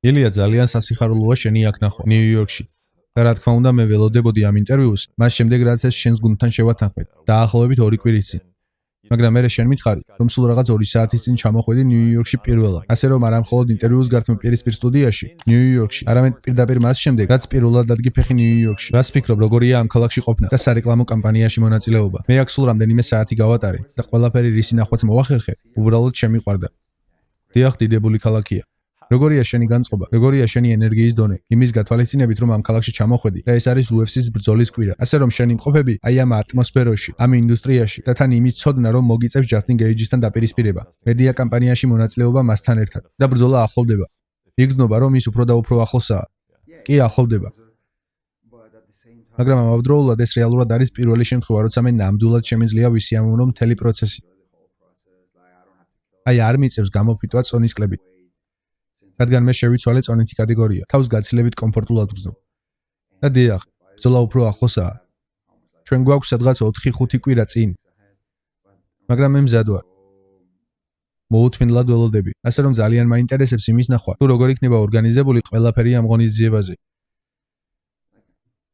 ილია ძალიან სასიხარულოა შენი აქ ნახვა ნიუ-იორკში. და რა თქმა უნდა მე ველოდებოდი ამ ინტერვიუს, მას შემდეგ რაც ეს შენს გუნდთან შევათანხმეთ. დაახლოებით 2 კვირის წინ. მაგრამ მე შენ მითხარი, რომ სულ რაღაც 2 საათის წინ ჩამოხვედი ნიუ-იორკში პირველად. ასე რომ არა მხოლოდ ინტერვიუს გართმევ პირისპირ სტუდიაში, ნიუ-იორკში, არამედ პირდაპირ მას შემდეგ, რაც პირველად დადგი ფეხი ნიუ-იორკში. რას ფიქრობ, როგორია ამ ქალაქში ყოფნა და სარეკლამო კამპანიაში მონაწილეობა? მე აქ სულ რამდენიმე საათი გავატარე და ყველაფერი რის ნახვაც მოვახერხე, უბრალოდ შემიყვარდა. დიახ, დიდებული ქალაქია. როგორია შენი განწყობა? როგორია შენი ენერგიის დონე? იმის გათვალისწინებით, რომ ამ ქალაქში ჩამოხვედი და ეს არის UFC-ს ბრძოლის კვირა. ასე რომ შენი მყოფები აი ამ ატმოსფეროში, ამ ინდუსტრიაში და თან იმის ცოდნა, რომ მოგიწევს ჯასტინ გეიჯისთან დაპირისპირება, მედია კამპანიაში მონაწილეობა მასთან ერთად და ბრძოლა ახლოვდება. იგრძნობა, რომ ის უფრო და უფრო ახლოსაა. კი, ახლოვდება. მაგრამ ამავდროულად ეს რეალურად არის პირველი შემთხვევა, როცა მე ნამდვილად შემიძლია ვისიამოვნო მთელი პროცესი. აი არ მიწევს გამოფიტვა წონის კლებით. რადგან მე შევიცვალე წონითი კატეგორია, თავს გაცილებით კომფორტულად ვგრძნობ. და დიახ, ბრძოლა უფრო ახლოსაა. ჩვენ გვაქვს სადღაც 4-5 კვირა წინ. მაგრამ მე მზად ვარ. მოუთმინდლად ველოდები, ასე რომ ძალიან მაინტერესებს იმის ნახვა, თუ როგორ იქნება ორგანიზებული ყველაფერი ამ ღონისძიებაზე.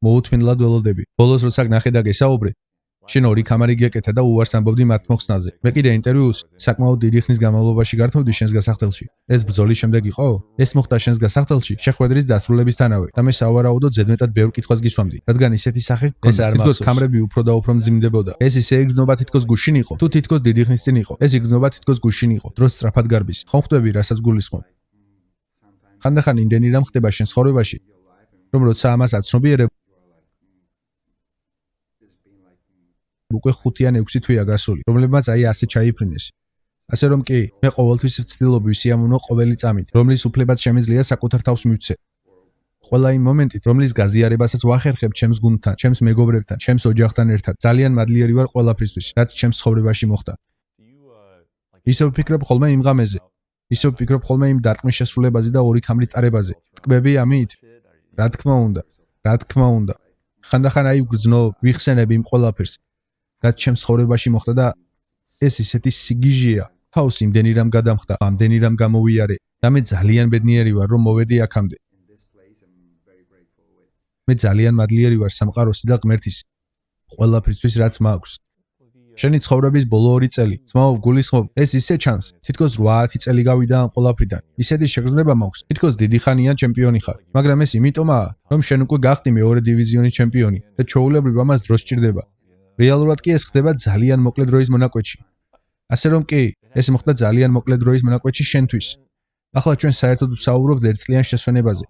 მოუთმინდლად ველოდები. ბოლოს როცა გნახე და გესაუბრე, შენ 2 კამარი გეკეთა და უარს ამბობდი მათ მოხსნაზე. მე კიდე ინტერვიუს საკმაოდ დიდი ხნის განმავლობაში გართმევდი შენს გასახდელში. ეს ბრძოლის შემდეგ იყო? ეს მოხდა შენს გასახდელში შეხვედრის დასრულებისთანავე და მე სავარაუდოდ ზედმეტად ბევრ კითხვას გისვამდი, რადგან ისეთი სახე გქონდა. თითქოს კამრები უფრო და უფრო მძიმდებოდა. ეს ისე იგრძნობა თითქოს გუშინ იყო, თუ თითქოს დიდი ხნის წინ იყო. ეს იგრძნობა თითქოს გუშინ იყო, დროს სწრაფად გარბის. ხომ ხვდები, რასაც გულისხმობ? ხანდახან იმდენი რამ ხდება შენ ცხოვრებაში, რომ როცა ამას აცნობიერებ, უკვე 5 ან 6 თვეა გასული, რომლებმაც აი ასე ჩაიფრინეს. ასე რომ კი, მე ყოველთვის ვცდილობ ვისიამოვნო ყოველი წამით, რომლის უფლებაც შემიძლია საკუთარ თავს მივცე. ყველა იმ მომენტით, რომლის გაზიარებასაც ვახერხებ ჩემს გუნდთან, ჩემს მეგობრებთან, ჩემს ოჯახთან ერთად, ძალიან მადლიერი ვარ ყველაფრისთვის, რაც ჩემს ცხოვრებაში მოხდა. ისევ ვფიქრობ ხოლმე იმ ღამეზე. ისევ ვფიქრობ ხოლმე იმ დარტყმის შესრულებაზე და 2 კამრის წარებაზე. ტკბები ამით? რა თქმა უნდა, რა თქმა უნდა. ხანდახან აი ვგრძნობ, ვიხსენებ იმ ყველაფერს, რაც ჩემს ცხოვრებაში მოხდა და ეს ისეთი სიგიჟეა. თავს იმდენი რამ გადამხდა, ამდენი რამ გამოვიარე და მე ძალიან ბედნიერი ვარ, რომ მოვედი აქამდე. მე ძალიან მადლიერი ვარ სამყაროსი და ღმერთის ყველაფრისთვის, რაც მაქვს. შენი ცხოვრების ბოლო 2 წელი, ძმაო, გულისხმობ, ეს ისე ჩანს, თითქოს 8 წელი გავიდა ამ ყველაფრიდან. ისეთი შეგრძნება მაქვს, თითქოს დიდი ხანია ჩემპიონი ხარ, მაგრამ ეს იმიტომაა, რომ შენ უკვე გახდი მეორე დივიზიონის ჩემპიონი და ჩვეულებრივ ამას დრო სჭირდება. რეალურად კი ეს ხდება ძალიან მოკლე დროის მონაკვეთში. ასე რომ კი, ეს მოხდა ძალიან მოკლე დროის მონაკვეთში შენთვის. ახლა ჩვენ საერთოდ ვსაუბრობთ 1 წლიან შესვენებაზე.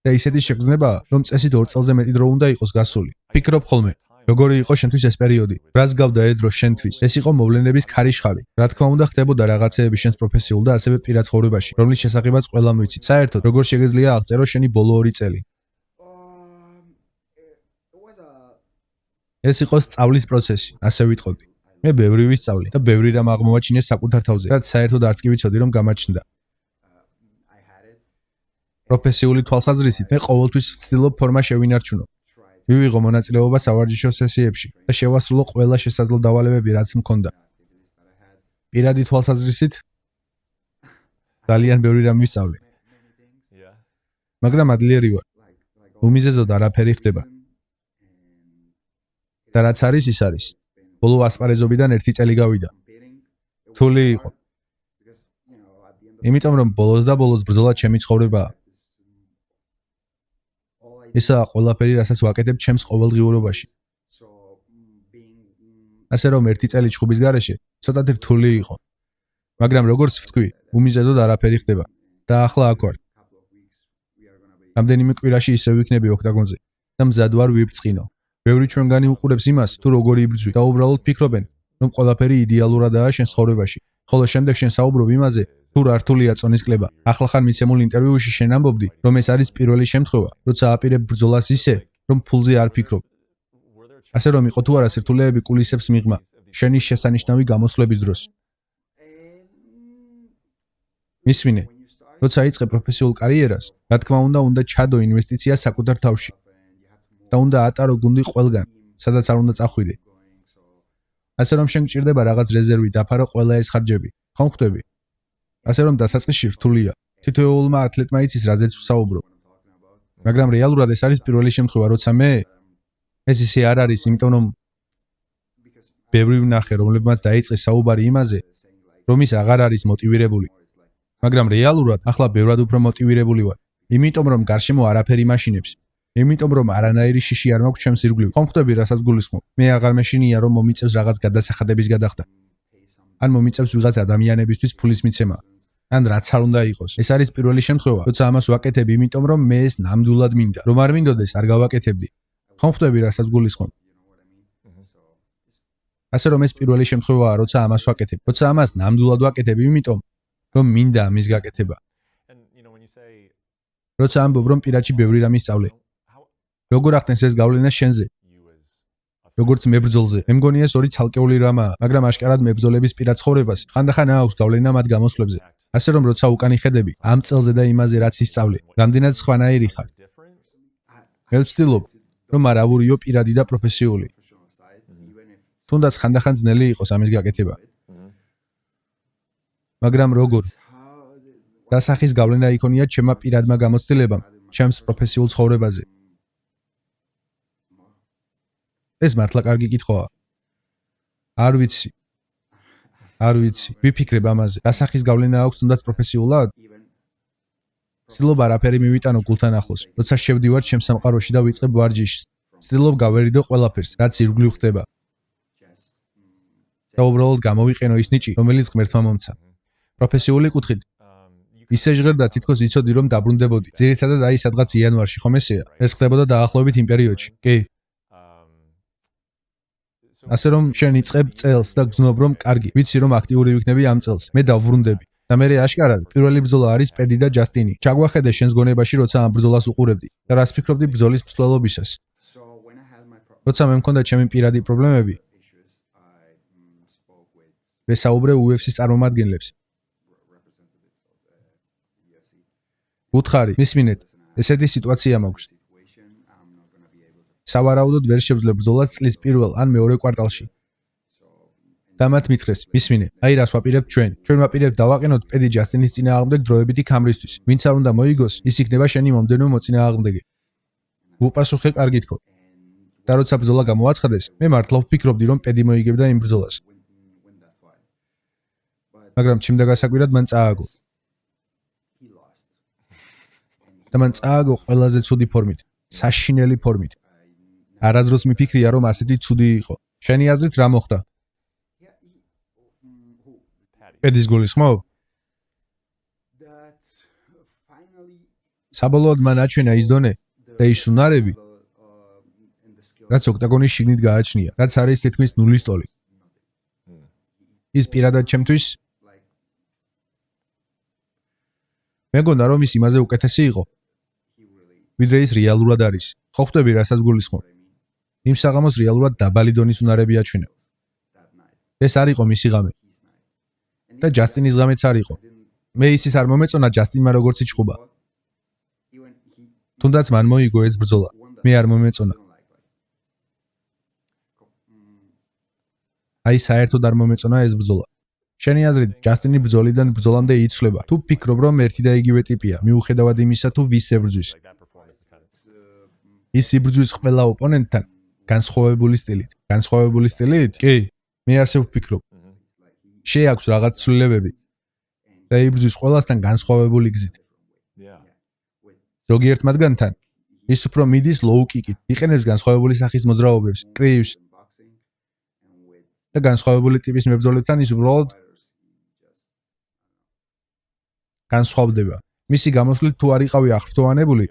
და ისეთი შეგრძნებაა, რომ წესით 2 წელზე მეტი დრო უნდა იყოს გასული. ფიქრობ ხოლმე, როგორი იყო შენთვის ეს პერიოდი? რას გავდა ეს დრო შენთვის? ეს იყო მოვლენების ქარიშხალი. რა თქმა უნდა, ხდებოდა რაღაცეები შენს პროფესიულ და ასევე პირად ცხოვრებაში, რომლის შესახებაც ყველამ ვიცით. საერთოდ, როგორ შეგეძლია აღწერო შენი ბოლო 2 წელი? ეს იყო სწავლის პროცესი, ასე ვიტყოდი. მე ბევრი ვისწავლე და ბევრი რამ აღმოვაჩინე საკუთარ თავზე, რაც საერთოდ არც კი ვიცოდი, რომ გამაჩნდა. პროფესიული თვალსაზრისით, მე ყოველთვის ვცდილობ ფორმა შევინარჩუნო. მივიღო მონაწილეობა სავარჯიშო სესიებში და შევასრულო ყველა შესაძლო დავალებები, რაც მქონდა. პირადი თვალსაზრისით, ძალიან ბევრი რამ ვისწავლე. მაგრამ მადლიერი ვარ. უმიზეზოდ არაფერი ხდება. და რაც არის, ის არის. ბოლო ასპარეზობიდან 1 წელი გავიდა. რთული იყო. იმიტომ რომ ბოლოს და ბოლოს ბრძოლა ჩემი ცხოვრებაა. ესაა ყველაფერი, რასაც ვაკეთებ ჩემს ყოველდღიურობაში. ასე რომ 1 წელი ჩხუბის გარეშე ცოტათი რთული იყო. მაგრამ როგორც ვთქვი, უმიზეზოდ არაფერი ხდება. და ახლა აქ ვარ. რამდენიმე კვირაში ისევ ვიქნები ოქტაგონზე და მზად ვარ ვიბრწყინო. ბევრი ჩვენგანი უყურებს იმას, თუ როგორი იბრძვი და უბრალოდ ფიქრობენ, რომ ყველაფერი იდეალურადაა შენ ცხოვრებაში. ხოლო შემდეგ შენ საუბრობ იმაზე, თუ რა რთულია წონის კლება. ახლახან მიცემულ ინტერვიუში შენ ამბობდი, რომ ეს არის პირველი შემთხვევა, როცა აპირებ ბრძოლას ისე, რომ ფულზე არ ფიქრობ. ასე რომ იყო თუ არა სირთულეები კულისებს მიღმა, შენი შესანიშნავი გამოსვლების დროს. მისმინე, როცა იწყე პროფესიულ კარიერას, რა თქმა უნდა ჩადო ინვესტიცია საკუთარ თავში. და უნდა ატარო გუნდი ყველგან, სადაც არ უნდა წახვიდე. ასე რომ შენ გჭირდება რაღაც რეზერვი დაფარო ყველა ეს ხარჯები. ხომ ხვდები? ასე რომ დასაწყისში რთულია. თითოეულმა ათლეტმა იცის რაზეც ვსაუბრობ. მაგრამ რეალურად ეს არის პირველი შემთხვევა, როცა მე ეს ისე არ არის, იმიტომ რომ ბევრი ვნახე, რომლებმაც დაიწყეს საუბარი იმაზე, რომ ის აღარ არის მოტივირებული. მაგრამ რეალურად ახლა ბევრად უფრო მოტივირებული ვარ. იმიტომ რომ გარშემო არაფერი მაშინებს. იმიტომ რომ არანაირი შიში არ მაქვს ჩემს ირგვლივ. ხომ ხვდები რასაც გულისხმობ? მე აღარ მეშინია რომ მომიწევს რაღაც გადასახადების გადახდა. ან მომიწევს ვიღაც ადამიანებისთვის ფულის მიცემა. ან რაც არ უნდა იყოს. ეს არის პირველი შემთხვევა, როცა ამას ვაკეთებ, იმიტომ რომ მე ეს ნამდვილად მინდა. რომ არ მინდოდეს, არ გავაკეთებდი. ხომ ხვდები რასაც გულისხმობ? ასე რომ ეს პირველი შემთხვევაა, როცა ამას ვაკეთებ. როცა ამას ნამდვილად ვაკეთებ, იმიტომ რომ მინდა ამის გაკეთება. როცა ამბობ, რომ პირადში ბევრი რამე სწავლე. როგორ ახდენს ეს გავლენა შენზე? როგორც მებრძოლზე. მე მგონი ეს ორი ცალკეული რამაა, მაგრამ აშკარად მებრძოლების პირად ცხოვრებას ხანდახან აქვს გავლენა მათ გამოსვლებზე. ასე რომ როცა უკან იხედები, ამ წელზე და იმაზე რაც ისწავლე, რამდენად სხვანაირი ხარ. მე ვცდილობ, რომ არ ავურიო პირადი და პროფესიული. თუნდაც ხანდახან ძნელი იყოს ამის გაკეთება. მაგრამ როგორ? რა სახის გავლენა იქონია ჩემმა პირადმა გამოცდილებამ, ჩემს პროფესიულ ცხოვრებაზე? ეს მართლა კარგი კითხვაა. არ ვიცი. ვიფიქრებ ამაზე. რა სახის გავლენა აქვს თუნდაც პროფესიულად? ვცდილობ არაფერი მივიტანო გულთან ახლოს. როცა შევდივარ ჩემს სამყაროში და ვიწყებ ვარჯიშს, ვცდილობ გავერიდო ყველაფერს, რაც ირგვლივ ხდება. და უბრალოდ გამოვიყენო ის ნიჭი, რომელიც ღმერთმა მომცა. პროფესიული კუთხით ისე ჟღერდა, თითქოს იცოდი, რომ დაბრუნდებოდი. ძირითადად აი სადღაც იანვარში, ხომ ესეა? ეს ხდებოდა დაახლოებით იმ პერიოდში. კი. ასე რომ შენ იწყებ წელს და გძნობ, რომ კარგი, ვიცი, რომ აქტიური ვიქნები ამ წელს. მე დავბრუნდები. და მე აშკარად, პირველი ბრძოლა არის პედი და ჯასტინი. ჩაგვახედე შენს გონებაში, როცა ამ ბრძოლას უყურებდი და რას ფიქრობდი ბრძოლის მსვლელობისას. როცა მე მქონდა ჩემი პირადი პრობლემები, ვესაუბრე UFC-ს წარმომადგენლებს. უთხარი, მისმინეთ, ესეთი სიტუაცია მაქვს. სავარაუდოდ ვერ შევძლებ ბრძოლას წლის პირველ ან მეორე კვარტალში. და მათ მითხრეს, მისმინე, აი რას ვაპირებთ ჩვენ. ჩვენ ვაპირებთ დავაყენოთ პედი ჯასტინის წინააღმდეგ დროებითი ქამრისთვის. ვინც არ უნდა მოიგოს, ის იქნება შენი მომდევნო მოწინააღმდეგე. უპასუხე კარგით ხო. და როცა ბრძოლა გამოაცხადეს, მე მართლა ვფიქრობდი, რომ პედი მოიგებდა იმ ბრძოლას. მაგრამ ჩემდა გასაკვირად მან წააგო. და მან წააგო ყველაზე ცუდი ფორმით, საშინელი ფორმით. არასდროს მიფიქრია, რომ ასეთი ცუდი იყო. შენი აზრით რა მოხდა? პედის გულისხმობ? საბოლოოდ მან აჩვენა ის დონე და ის უნარები, რაც ოქტაგონის შიგნით გააჩნია, რაც არის თითქმის ნულის ტოლი. ის პირადად ჩემთვის მე მგონდა, რომ ის იმაზე უკეთესი იყო, ვიდრე ის რეალურად არის. ხო ხვდები, რასაც გულისხმობ? იმ საღამოს რეალურად დაბალი დონის უნარები აჩვენა. ეს არ იყო მისი ღამე. და ჯასტინის ღამეც არ იყო. მე ისიც არ მომეწონა ჯასტინმა როგორც იჩხუბა. თუნდაც მან მოიგო ეს ბრძოლა. მე არ მომეწონა. აი საერთოდ არ მომეწონა ეს ბრძოლა. შენი აზრით, ჯასტინი ბრძოლიდან ბრძოლამდე იცვლება. თუ ფიქრობ, რომ ერთი და იგივე ტიპია, მიუხედავად იმისა, თუ ვის ებრძვის. ის იბრძვის ყველა ოპონენტთან განსხვავებული სტილით. განსხვავებული სტილით? კი, მე ასე ვფიქრობ. შეაქვს რაღაც ცვლილებები და იბრძვის ყველასთან განსხვავებული გზით. ზოგიერთ მათგანთან ის უფრო მიდის low kick-ით, იყენებს განსხვავებული სახის მოძრაობებს, კრივს და განსხვავებული ტიპის მებრძოლებთან ის უბრალოდ განსხვავდება. მისი გამოსვლით თუ არ იყავი ახრთოვანებული,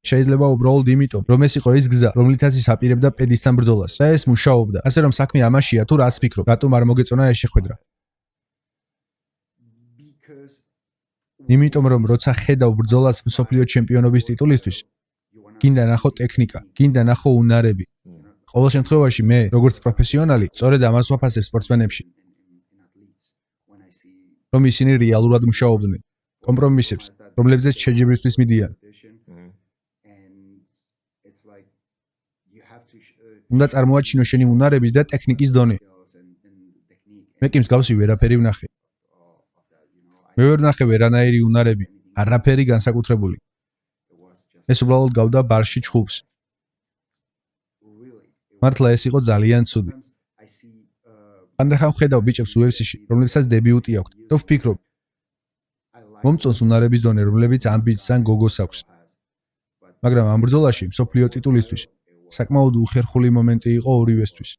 შეიძლება უბრალოდ იმიტომ, რომ ეს იყო ის გზა, რომლითაც ის აპირებდა პედისთან ბრძოლას და ეს მუშაობდა. ასე რომ საქმე ამაშია, თუ რას ფიქრობ, რატომ არ მოგეწონა ეს შეხვედრა? იმიტომ რომ როცა ხედავ ბრძოლას მსოფლიო ჩემპიონობის ტიტულისთვის, გინდა ნახო ტექნიკა, გინდა ნახო უნარები. ყოველ შემთხვევაში მე, როგორც პროფესიონალი, სწორედ ამას ვაფასებ სპორტსმენებში. რომ ისინი რეალურად მუშაობდნენ, კომპრომისებს, რომლებზეც შეჯიბრისთვის მიდიან. უნდა წარმოაჩინო შენი უნარების და ტექნიკის დონე. მე კი მსგავსი ვერაფერი ვნახე. მე ვერ ნახე ვერანაირი უნარები, არაფერი განსაკუთრებული. ეს უბრალოდ გავდა ბარში ჩხუბს. მართლა ეს იყო ძალიან ცუდი. ანდახან ხედავ ბიჭებს UFC-ში, რომლებსაც დებიუტი აქვთ. და ვფიქრობ, მომწონს უნარების დონე, რომლებიც ამ ბიჭს ან გოგოს აქვს. მაგრამ ამ ბრძოლაში მსოფლიო ტიტულისთვის საკმაოდ უხერხული მომენტი იყო ორივესთვის.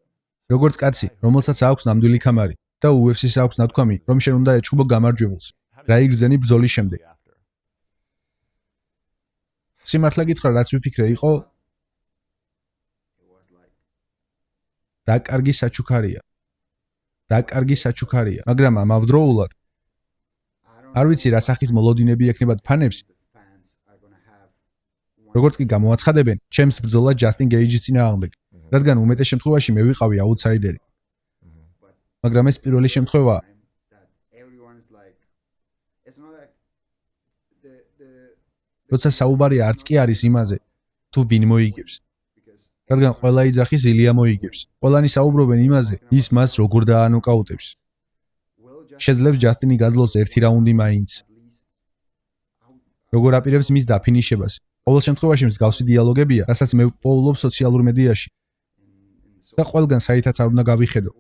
როგორც კაცი, რომელსაც აქვს ნამდვილი ქამარი და UFC-ს აქვს ნათქვამი, რომ შენ უნდა ეჩხუბო გამარჯვებულს. რა იგრძენი ბრძოლის შემდეგ. სიმართლე გითხრა, რაც ვიფიქრე იყო რა კარგი საჩუქარია, მაგრამ ამავდროულად არ ვიცი რა სახის მოლოდინები ექნებათ ფანებს. როგორც კი გამოაცხადებენ, ჩემს ბრძოლა ჯასტინ გეიჯის წინააღმდეგ, რადგან უმეტეს შემთხვევაში მე ვიყავი აუთსაიდერი. მაგრამ ეს პირველი შემთხვევაა. როცა საუბარი არც კი არის იმაზე, თუ ვინ მოიგებს. რადგან ყველა იძახის ილია მოიგებს. ყველანი საუბრობენ იმაზე, ის მას როგორ დაანოკაუტებს. შეძლებს ჯასტინი გაძლოს ერთი რაუნდი მაინც. როგორ აპირებს მის დაფინიშებას. ყოველ შემთხვევაში მსგავსი დიალოგებია, რასაც მე ვპოულობ სოციალურ მედიაში. და ყველგან საითაც არ უნდა გავიხედო.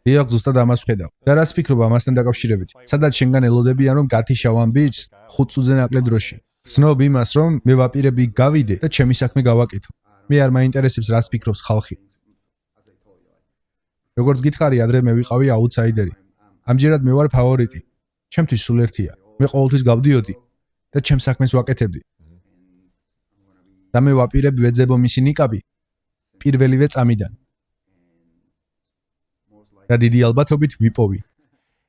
დიახ, ზუსტად ამას ვხედავ. და რას ფიქრობ ამასთან დაკავშირებით? სადაც შენგან ელოდებიან, რომ გათიშავ ამ ბიჭს 5 წუთზე ნაკლებ დროში. ვცნობ იმას, რომ მე ვაპირები გავიდე და ჩემი საქმე გავაკეთო. მე არ მაინტერესებს რას ფიქრობს ხალხი. როგორც გითხარი, ადრე მე ვიყავი აუთსაიდერი. ამჯერად მე ვარ ფავორიტი. ჩემთვის სულ ერთია. მე ყოველთვის გავდიოდი და ჩემს საქმეს ვაკეთებდი. და მე ვაპირებ ვეძებო მისი ნიკაბი პირველივე წამიდან. და დიდი ალბათობით ვიპოვი.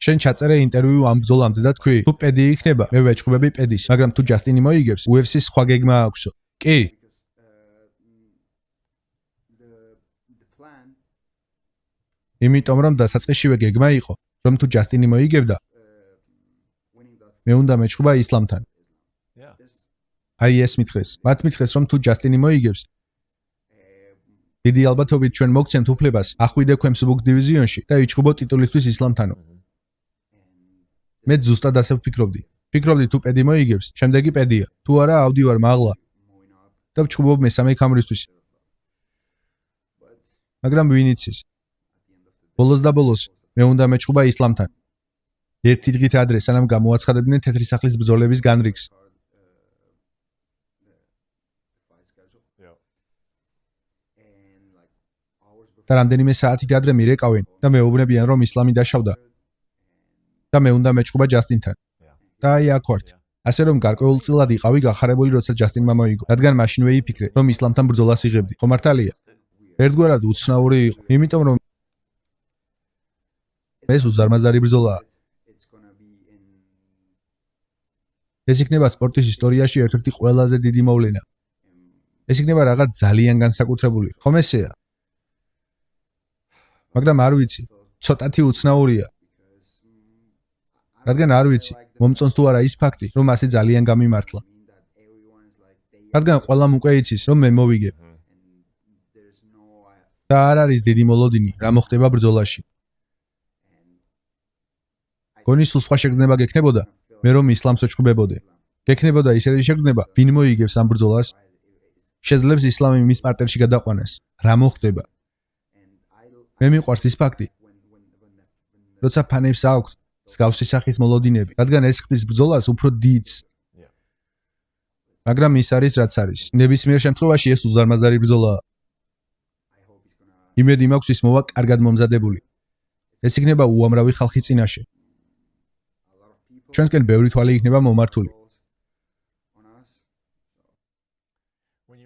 შენ ჩაწერე ინტერვიუ ამ ბრძოლამდე და თქვი, თუ პედი იქნება, მე ვეჭყობები პედის, მაგრამ თუ ჯასტინი მოიგებს, UFC-ს სხვა გეგმა აქვსო. კი. იმიტომ რომ დასაწყისშივე გეგმა იყო, რომ თუ ჯასტინი მოიგებდა, მე უნდა მეჭყობა ისლამთან. აი ეს მითხრეს. მათ მითხრეს, რომ თუ ჯასტინი მოიგებს, დიდი ალბათობით ჩვენ მოგცემთ უფლებას ახვიდე ქვემსუბუქ დივიზიონში და იჭყობო ტიტულისთვის ისლამთანო. მე ზუსტად ასე ვფიქრობდი. ფიქრობდი თუ პედი მოიგებს, შემდეგი პედია. თუ არა, ავდივარ მაღლა. და ვჭყობობ მესამე ქამრისთვის. მაგრამ ვინ იცის? ბოლოს და ბოლოს მე უნდა მეჭყობა ისლამთან. ერთი დღით ადრე, სანამ გამოაცხადებდნენ თეთრი სახლის ბრძოლების განრიგს. და რამდენიმე საათით ადრე მირეკავენ და მეუბნებიან, რომ ისლამი დაშავდა. და მე უნდა მეჭყობა ჯასტინთან. და აი აქ ვართ. ასე რომ გარკვეულწილად იყავი გახარებული, როცა ჯასტინმა მოიგო. რადგან მაშინვე იფიქრე, რომ ისლამთან ბრძოლას იღებდი. ხო მართალია? ერთგვარად უცნაური იყო, იმიტომ რომ ეს უზარმაზარი ბრძოლაა. ეს იქნება სპორტის ისტორიაში ერთ-ერთი ყველაზე დიდი მოვლენა. ეს იქნება რაღაც ძალიან განსაკუთრებული. ხომ ესეა? მაგრამ არ ვიცი, ცოტათი უცნაურია. რადგან არ ვიცი, მომწონს თუ არა ის ფაქტი, რომ ასე ძალიან გამიმართლა. რადგან ყველამ უკვე იცის, რომ მე მოვიგებ. და არ არის დიდი მოლოდინი, რა მოხდება ბრძოლაში. გონი სულ სხვა შეგრძნება გექნებოდა, მე რომ ისლამს ვეჭყობებოდე. გექნებოდა ისეთი შეგრძნება, ვინ მოიგებს ამ ბრძოლას? შეძლებს ისლამი მის პარტერში გადაყვანას. რა მოხდება? მე მიყვარს ის ფაქტი, როცა ფანებს აქვთ მსგავსი სახის მოლოდინები, რადგან ეს ხდის ბრძოლას უფრო დიდს. მაგრამ ის არის რაც არის. ნებისმიერ შემთხვევაში ეს უზარმაზარი ბრძოლაა. იმედი მაქვს ის მოვა კარგად მომზადებული. ეს იქნება უამრავი ხალხის წინაშე. ჩვენსკენ ბევრი თვალი იქნება მომართული.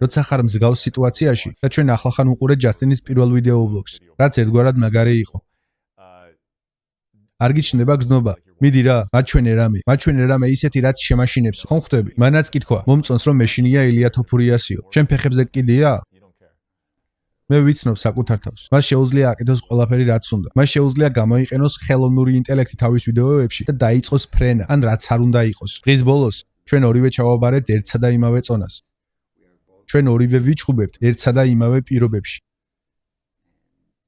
როცა ხარ მსგავს სიტუაციაში და ჩვენ ახლახან უყურეთ ჯასტინის პირველ ვიდეო ბლოგს, რაც ერთგვარად მაგარი იყო. არ გიჩნდება გზნობა. მიდი რა, მაჩვენე რამე ისეთი რაც შემაშინებს. ხომ ხვდები? მანაც კითხვა, მომწონს რომ მეშინია ილია თოფურიასიო. ჩემ ფეხებზე კიდია? მე ვიცნობ საკუთარ თავს. მას შეუძლია აკეთოს ყველაფერი რაც უნდა. მას შეუძლია გამოიყენოს ხელოვნური ინტელექტი თავის ვიდეოებში და დაიწყოს ფრენა, ან რაც არ უნდა იყოს. დღის ბოლოს ჩვენ ორივე ჩავაბარეთ ერთსა და იმავე წონას. ჩვენ ორივე ვიჭხუბებთ ერთსა და იმავე პირობებში.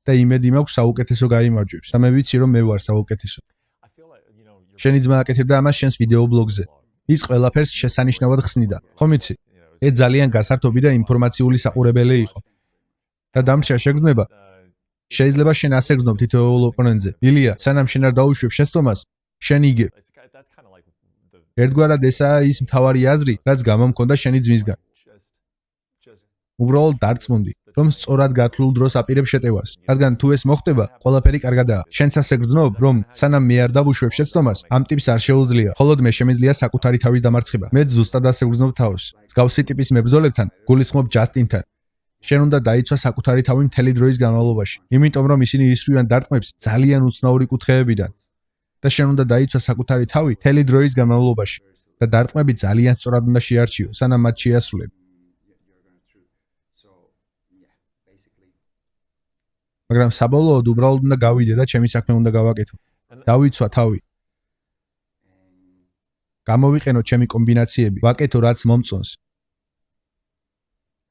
და იმედი მაქვს საუკეთესო გაიმარჯვებს. და მე ვიცი რომ მე ვარ საუკეთესო. შენი ძმა აკეთებდა ამას შენს ვიდეო ბლოგზე. ის ყველაფერს შესანიშნავად ხსნიდა. ხომ იცი? ეს ძალიან გასართობი და ინფორმაციული საყურებელი იყო. და დამჭირ შეგრძნება. შეიძლება შენ ასე გრძნობ თითოეულ ოპონენტზე. ილია, სანამ შენ არ დაუშვებ შეცდომას, შენ იგებ. ერთგვარად ესაა ის მთავარი აზრი, რაც გამომქონდა შენი ძმისგან. უბრალოდ დარწმუნდი, რომ სწორად გათვლილ დროს აპირებ შეტევას. რადგან თუ ეს მოხდება, ყველაფერი კარგადაა. შენც ასე გრძნობ, რომ სანამ მე არ დავუშვებ შეცდომას, ამ ტიპს არ შეუძლია. მხოლოდ მე შემიძლია საკუთარი თავის დამარცხება. მე ზუსტად ასე ვგრძნობ თავს. მსგავსი ტიპის მებრძოლებთან, გულისხმობ ჯასტინთან. შენ უნდა დაიცვა საკუთარი თავი მთელი დროის განმავლობაში, იმიტომ რომ ისინი ისვრიან დარტყმებს ძალიან უცნაური კუთხეებიდან. და შენ უნდა დაიცვა საკუთარი თავი მთელი დროის განმავლობაში და დარტყმები ძალიან სწორად უნდა შეარჩიო, სანამ მათ შეასრულებ. მაგრამ საბოლოოდ უბრალოდ უნდა გავიდე და ჩემი საქმე უნდა გავაკეთო. დავიცვა თავი. გამოვიყენო ჩემი კომბინაციები, ვაკეთო რაც მომწონს.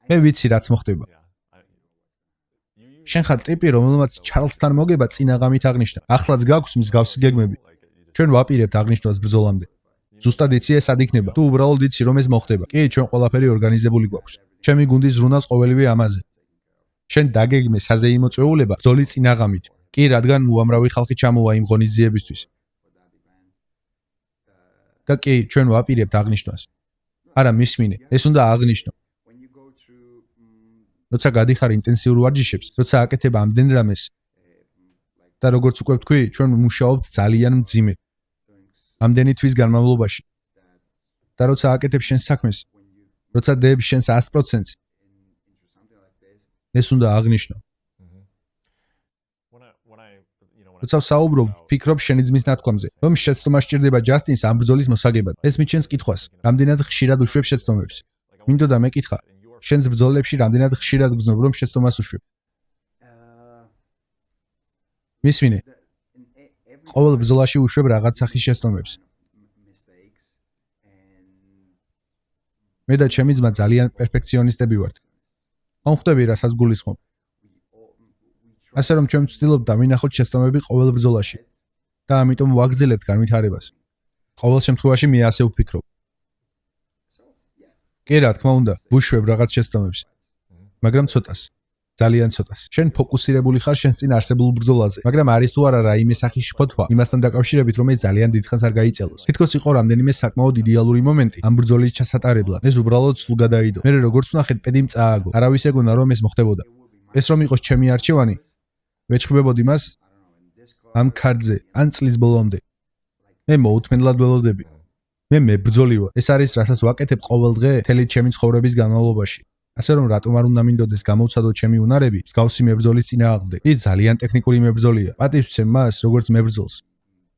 მე ვიცი რაც მოხდება. შენ ხარ ტიპი, რომელმაც ჩარლსთან მოგება წინა ღამით აღნიშნა. ახლაც გაქვს მსგავსი გეგმები. ჩვენ ვაპირებთ აღნიშნავს ბრძოლამდე. ზუსტად იცი ეს სად იქნება? თუ უბრალოდ იცი რომ ეს მოხდება. კი, ჩვენ ყველაფერი ორგანიზებული გვაქვს. ჩემი გუნდის ზრუნავს ყოველივე ამაზე. შენ დაგეგმე საზეიმო წვეულება ბრძოლის წინა ღამით. კი, რადგან უამრავი ხალხი ჩამოვა იმ ღონისძიებისთვის. და კი, ჩვენ ვაპირებთ აღნიშნავს. არა, მისმინე, ეს უნდა აღნიშნო. როცა გადიხარ ინტენსიურ ვარჯიშებს, როცა აკეთებ ამდენ რამეს და როგორც უკვე ვთქვი, ჩვენ ვმუშაობთ ძალიან მძიმედ. ამდენი თვის განმავლობაში. და როცა აკეთებ შენს საქმეს, როცა დებ შენს 100%-ს, ეს უნდა აღნიშნო. როცა ვსაუბრობ, ვფიქრობ შენი ძმის ნათქვამზე, რომ შეცდომა სჭირდება ჯასტინს ამ ბრძოლის მოსაგებად. ეს მიჩენს კითხვას, რამდენად ხშირად უშვებ შეცდომებს. მინდოდა მეკითხა, შენს ბრძოლებში რამდენად ხშირად გრძნობ რომ შეცდომას უშვებ. მისმინე. ყოველ ბრძოლაში უშვებ რაღაც სახის შეცდომებს. მე და ჩემი ძმა ძალიან პერფექციონისტები ვართ. ხომ ხვდები რასაც გულისხმობ? ასე რომ ჩვენ ვცდილობთ დავინახოთ შეცდომები ყოველ ბრძოლაში და ამიტომ ვაგრძელებთ განვითარებას. ყოველ შემთხვევაში მე ასე ვფიქრობ. კი, რა თქმა უნდა, ვუშვებ რაღაც შეცდომებს. მაგრამ ცოტას. ძალიან ცოტას. შენ ფოკუსირებული ხარ შენს წინ არსებულ ბრძოლაზე, მაგრამ არის თუ არა რაიმე სახის შფოთვა იმასთან დაკავშირებით, რომ ეს ძალიან დიდხანს არ გაიწელოს. თითქოს იყო რამდენიმე საკმაოდ იდეალური მომენტი ამ ბრძოლის ჩასატარებლად. ეს უბრალოდ სულ გადაიდო. მე როგორც ვნახეთ, პედი მწააგო. არავის ეგონა რომ ეს მოხდებოდა. ეს რომ იყოს ჩემი არჩევანი, ვეჭხვებოდი მას ამ ქარდზე, ან წლის ბოლომდე. მე მოუთმენლად ველოდები. მე მებრძოლი ვარ. ეს არის რასაც ვაკეთებ ყოველ დღე მთელი ჩემი ცხოვრების განმავლობაში. ასე რომ რატომ არ უნდა მინდოდეს გამოვცადო ჩემი უნარები მსგავსი მებრძოლის წინააღმდეგ. ის ძალიან ტექნიკური მებრძოლია. პატივს ვცემ მას როგორც მებრძოლს.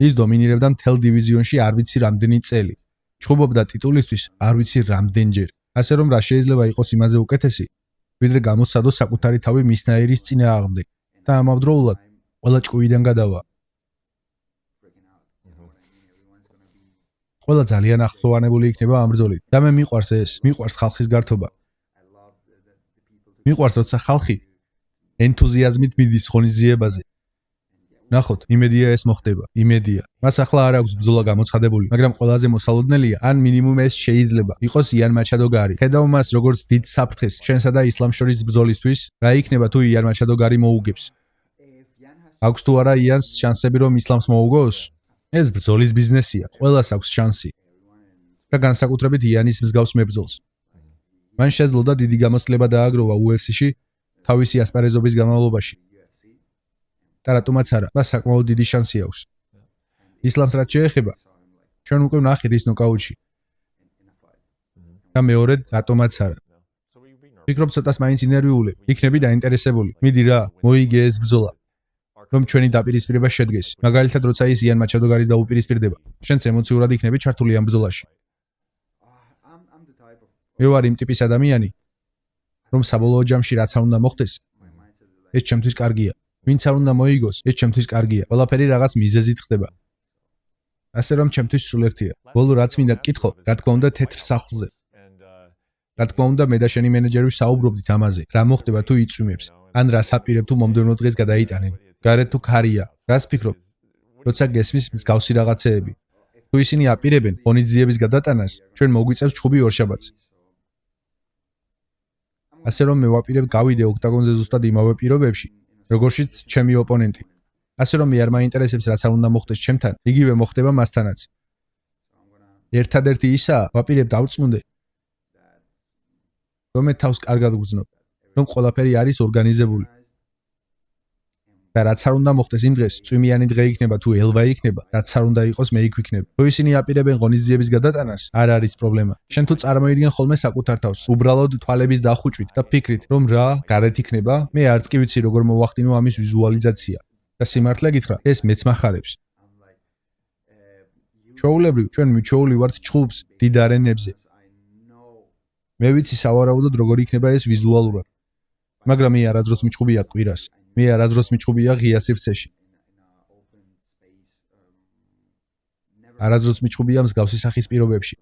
ის დომინირებდა მთელ დივიზიონში არ ვიცი რამდენი წელი. ჩხუბობდა ტიტულისთვის არ ვიცი რამდენჯერ. ასე რომ რა შეიძლება იყოს იმაზე უკეთესი, ვიდრე გამოვცადო საკუთარი თავი მისნაირის წინააღმდეგ და ამავდროულად ყველა ჭკუიდან გადავა. ყველა ძალიან ახლოვანებული იქნება ამ ბრძოლით. და მე მიყვარს ეს, მიყვარს ხალხის გართობა. მიყვარს როცა ხალხი ენთუზიაზმით მიდის ღონისძიებაზე. ნახოთ, იმედია ეს მოხდება, იმედია. მას ახლა არ აქვს ბრძოლა გამოცხადებული, მაგრამ ყველაზე მოსალოდნელია, ან მინიმუმ ეს შეიძლება იყოს იან მაჩადო გარი. ხედავ მას როგორც დიდ საფრთხეს შენსა და ისლამს შორის ბრძოლისთვის, რა იქნება თუ იან მაჩადო გარი მოუგებს. აქვს თუ არა იანს შანსები რომ ისლამს მოუგოს? ეს ბრძოლის ბიზნესია, ყველას აქვს შანსი. და განსაკუთრებით იანის მსგავს მებრძოლს. მან შეძლო და დიდი გამოცდილება დააგროვა UFC-ში თავისი ასპარეზობის განმავლობაში. და რატომაც არა, მას საკმაოდ დიდი შანსი აქვს. ისლამს რაც შეეხება, ჩვენ უკვე ვნახეთ ის ნოკაუტში. და მეორედ, რატომაც არა. ვფიქრობ ცოტას მაინც ინერვიულებ, იქნები დაინტერესებული. მიდი რა, მოიგე ეს ბრძოლა. რომ ჩვენი დაპირისპირება შედგეს. მაგალითად, როცა ის იან მაჩადო გარის დაუპირისპირდება, შენც ემოციურად იქნები ჩართული ამ ბრძოლაში. მე ვარ იმ ტიპის ადამიანი, რომ საბოლოო ჯამში რაც არ უნდა მოხდეს, ეს ჩემთვის კარგია. ვინც არ უნდა მოიგოს, ეს ჩემთვის კარგია. ყველაფერი რაღაც მიზეზით ხდება. ასე რომ ჩემთვის სულ ერთია. ბოლო რაც მინდა გკითხო, რა თქმა უნდა თეთრ სახლზე. რა თქმა უნდა მე და შენი მენეჯერი საუბრობდით ამაზე. რა მოხდება თუ იწვიმებს? ან რას აპირებ თუ მომდევნო დღეს გადაიტანენ? გარეთ თუ ქარია? რას ფიქრობ? როცა გესმის მსგავსი რაღაცეები. თუ ისინი აპირებენ ღონისძიების გადატანას, ჩვენ მოგვიწევს ჩხუბი ორშაბათს. ასე რომ მე ვაპირებ გავიდე ოქტაგონზე ზუსტად იმავე პირობებში, როგორშიც ჩემი ოპონენტი. ასე რომ მე არ მაინტერესებს რაც არ უნდა მოხდეს ჩემთან, იგივე მოხდება მასთანაც. ერთადერთი ისაა, ვაპირებ დავწმუნდე, რომ მე თავს კარგად ვგრძნობ, რომ ყველაფერი არის ორგანიზებული. და რაც არ უნდა მოხდეს იმ დღეს, წვიმიანი დღე იქნება თუ ელვა იქნება, რაც არ უნდა იყოს მე იქ ვიქნებ. თუ ისინი აპირებენ ღონისძიების გადატანას, არ არის პრობლემა. შენ თუ წარმოიდგენ ხოლმე საკუთარ თავს, უბრალოდ თვალების დახუჭვით და ფიქრით, რომ რა გარეთ იქნება, მე არც კი ვიცი როგორ მოვახდინო ამის ვიზუალიზაცია. და სიმართლე გითხრა, ეს მეც მახარებს. ჩვეულებრივ, ჩვენ მიჩვეული ვართ ჩხუბს დიდ არენებზე. მე ვიცი სავარაუდოდ როგორ იქნება ეს ვიზუალურად. მაგრამ მე არასდროს მიჩხუბია კვირას. მე არასდროს მიჩხუბია ღია სივრცეში. არასდროს მიჩხუბია მსგავსი სახის პირობებში.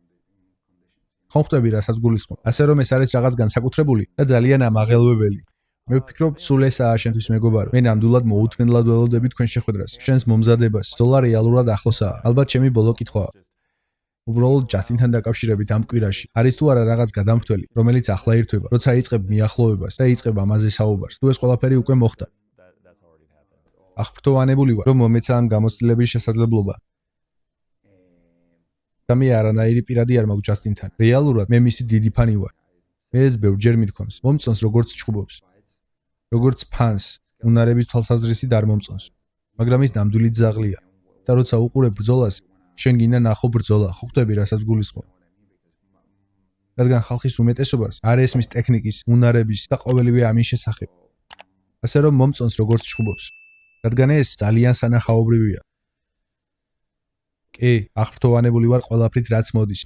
ხომ ხვდები რასაც გულისხმობ? ასე რომ ეს არის რაღაც განსაკუთრებული და ძალიან ამაღელვებელი. მე ვფიქრობ, სულ ესაა შენთვის მეგობარო. მე ნამდვილად მოუთმენლად ველოდები თქვენ შეხვედრას, შენს მომზადებას. ბრძოლა რეალურად ახლოსაა. ალბათ ჩემი ბოლო კითხვაა. უბრალოდ ჯასტინთან დაკავშირებით ამ კვირაში არის თუ არა რაღაც გადამფრთველი, რომელიც ახლა ირთვება, როცა იწყებ მიახლოებას და იწყებ ამაზე საუბარს. თუ ეს ყველაფერი უკვე მოხდა. აღფრთოვანებული ვარ, რომ მომეცა ამ გამოცდილების შესაძლებლობა. და მე არანაირი პირადი არ მაქვს ჯასტინთან. რეალურად მე მისი დიდი ფანი ვარ. მე ეს ბევრჯერ მithქვამს. მომწონს როგორც ჩხუბობს. როგორც ფანს, უნარების თვალსაზრისით არ მომწონს. მაგრამ ის ნამდვილი ძაღლია. და როცა უყურებ ბრძოლას, შენ გინდა ნახო ბრძოლა, ხო ხვდები რასაც გულისხმობ? რადგან ხალხის უმეტესობას არ ესმის ტექნიკის, უნარების და ყოველივე ამის შესახებ. ასე რომ მომწონს როგორც ჩხუბობს. რადგან ეს ძალიან სანახაობრივია. კი, აღფრთოვანებული ვარ ყველაფრით რაც მოდის.